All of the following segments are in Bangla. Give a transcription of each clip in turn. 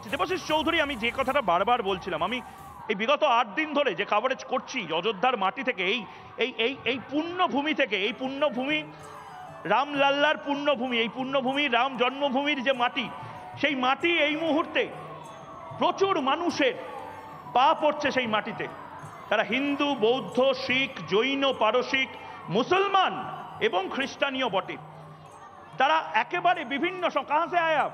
দেবাশিস চৌধুরী, আমি যে কথাটা বারবার বলছিলাম, আমি এই বিগত 8 দিন ধরে যে কভারেজ করছি অযোধ্যার মাটি থেকে, এই পুণ্যভূমি থেকে, এই পুণ্যভূমি রামলাল্লার পুণ্যভূমি, এই পুণ্যভূমি রাম জন্মভূমির যে মাটি, সেই মাটি এই মুহূর্তে প্রচুর মানুষের পা পড়ছে সেই মাটিতে। তারা হিন্দু, বৌদ্ধ, শিখ, জৈন, পারসিক, মুসলমান এবং খ্রিস্টানীয় বটে। তারা একেবারে বিভিন্ন কাহা সে আয়া,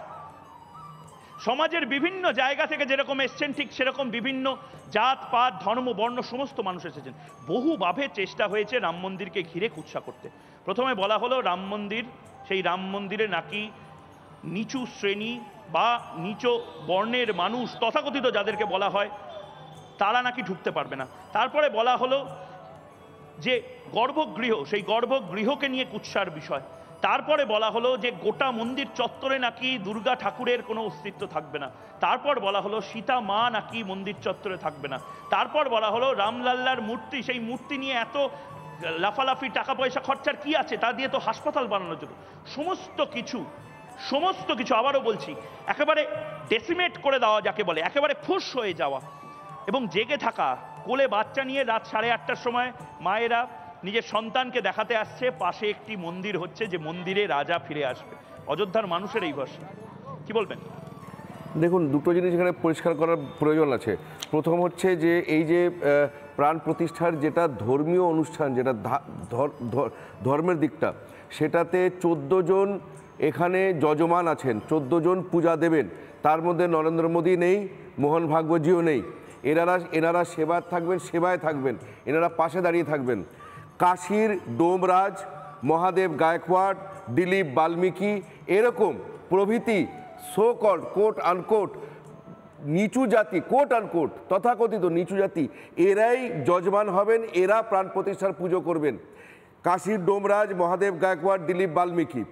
সমাজের বিভিন্ন জায়গা থেকে যেরকম এসছেন, ঠিক সেরকম বিভিন্ন জাত পাত, ধর্ম, বর্ণ সমস্ত মানুষ এসেছেন। বহুভাবে চেষ্টা হয়েছে রাম মন্দিরকে ঘিরে কুৎসা করতে। প্রথমে বলা হলো রাম মন্দির, সেই রাম মন্দিরে নাকি নিচু শ্রেণী বা নিচু বর্ণের মানুষ, তথাকথিত যাদেরকে বলা হয়, তারা নাকি ঢুকতে পারবে না। তারপরে বলা হলো যে গর্ভগৃহ, সেই গর্ভগৃহকে নিয়ে কুৎসার বিষয়। তারপরে বলা হলো যে গোটা মন্দির চত্বরে নাকি দুর্গা ঠাকুরের কোনো অস্তিত্ব থাকবে না। তারপর বলা হলো সীতা মা নাকি মন্দির চত্বরে থাকবে না। তারপর বলা হলো রামলাল্লার মূর্তি, সেই মূর্তি নিয়ে এত লাফালাফি টাকা পয়সা খরচার কি আছে, তা দিয়ে তো হাসপাতাল বানানো যেত। সমস্ত কিছু আবারও বলছি, একেবারে ডেসিমেট করে দেওয়া, যাকে বলে একেবারে ফুস হয়ে যাওয়া। এবং জেগে থাকা, কোলে বাচ্চা নিয়ে রাত 8:30টার সময় মায়েরা নিজের সন্তানকে দেখাতে আসছে পাশে একটি মন্দির হচ্ছে, যে মন্দিরে রাজা ফিরে আসবে। অযোধ্যার মানুষের এই ভাষা, কি বলবেন? দেখুন, দুটো জিনিস এখানে পরিষ্কার করার প্রয়োজন আছে। প্রথম হচ্ছে যে এই যে প্রাণ প্রতিষ্ঠার যেটা ধর্মীয় অনুষ্ঠান, যেটা ধর্মের দিকটা, সেটাতে 14 জন এখানে যজমান আছেন, 14 জন পূজা দেবেন। তার মধ্যে নরেন্দ্র মোদী নেই, মোহন ভাগবতজিও নেই। এনারা সেবায় থাকবেন, এনারা পাশে দাঁড়িয়ে থাকবেন। কাশীর ডোমরাজ, মহাদেব গায়কওয়াড়, দিলীপ বাল্মীকি, এরকম প্রভৃতি সো কল্ড কোট আনকোট নিচু জাতি, কোট আনকোট তথাকথিত নিচু জাতি, এরাই যজমান হবেন, এরা প্রাণ প্রতিষ্ঠার পুজো করবেন। কাশীর ডোমরাজ, মহাদেব গায়কওয়াড়, দিলীপ বাল্মীকি,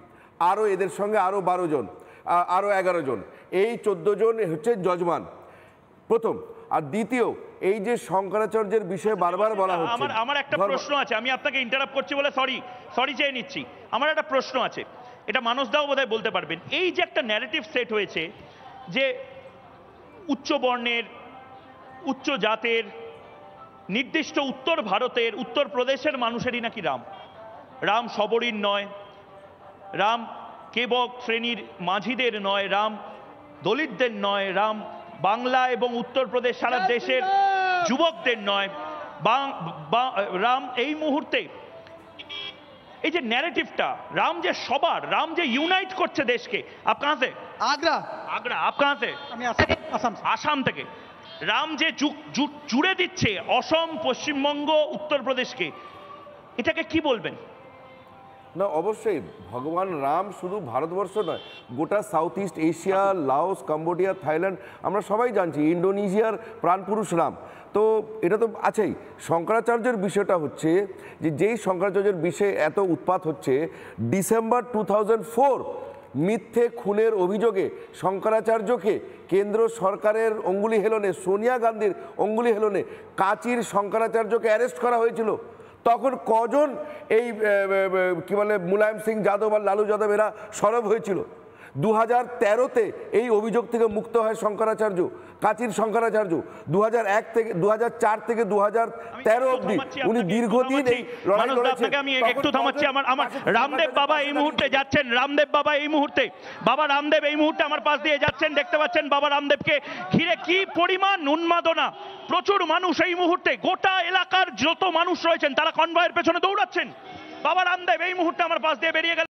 আরও এদের সঙ্গে আরও 12 জন, আরও 11 জন, এই 14 জন হচ্ছে যজমান, প্রথম। আর দ্বিতীয়, এই যে শঙ্করাচার্যের বিষয়ে বারবার বলা হচ্ছে, আমার একটা প্রশ্ন আছে, আমি আপনাকে ইন্টারাপ্ট করছি বলে সরি চেয়ে নিচ্ছি। আমার একটা প্রশ্ন আছে, এটা মানসদাও বোধহয় বলতে পারবেন। এই যে একটা ন্যারেটিভ সেট হয়েছে যে উচ্চ বর্ণের, উচ্চ জাতের, নির্দিষ্ট উত্তর ভারতের, উত্তরপ্রদেশের মানুষেরই নাকি রাম সবরীর নয়, রাম কেবক শ্রেণীর মাঝিদের নয়, রাম দলিতদের নয়, রাম বাংলা এবং উত্তরপ্রদেশ সারা দেশের যুবকদের নয়, রাম এই মুহূর্তে এই যে ন্যারেটিভটা, রাম যে সবার, রাম যে ইউনাইট করছে দেশকে। আপ কাহা সে? আগ্রা। আপ কাহা সে? আমি আসাম থেকে। রাম যে জুড়ে দিচ্ছে অসম, পশ্চিমবঙ্গ, উত্তরপ্রদেশকে, এটাকে কি বলবেন? না, অবশ্যই ভগবান রাম শুধু ভারতবর্ষ নয়, গোটা south east Asia, Laos, Cambodia, Thailand, আমরা সবাই জানছি ইন্দোনেশিয়ার প্রাণপুরুষ রাম। তো এটা তো আছেই। শঙ্করাচার্যের বিষয়টা হচ্ছে যে যেই শঙ্করাচার্যের বিষয়ে এত উৎপাত হচ্ছে, ডিসেম্বর 2004 মিথ্যে খুনের অভিযোগে শঙ্করাচার্যকে কেন্দ্র সরকারের অঙ্গুলি হেলনে, সোনিয়া গান্ধীর অঙ্গুলি হেলনে কাঁচির শঙ্করাচার্যকে অ্যারেস্ট করা হয়েছিল। তখন কজন এই কি বলে মুলায়ম সিং যাদব আর লালু যাদব এরা সরব হয়েছিল। 2013-তে এই অভিযোগ থেকে মুক্ত হয় শঙ্করাচার্য, কাঁচির শঙ্করাচার্য। 2004 থেকে 2013 অবধি উনি দীর্ঘদিন এই লড়াই লড়েছেন। আমি একটু থামাচ্ছি, আমার রামদেব বাবা এই মুহূর্তে যাচ্ছেন, বাবা রামদেব এই মুহূর্তে আমার পাশ দিয়ে যাচ্ছেন। দেখতে পাচ্ছেন বাবা রামদেবকে ঘিরে কি পরিমাণ উন্মাদনা, প্রচুর মানুষ এই মুহূর্তে, গোটা এলাকার যত মানুষ রয়েছেন তারা কনভয়ের পেছনে দৌড়াচ্ছেন। বাবা রামদেব এই মুহূর্তে আমার পাশ দিয়ে বেরিয়ে গেলেন।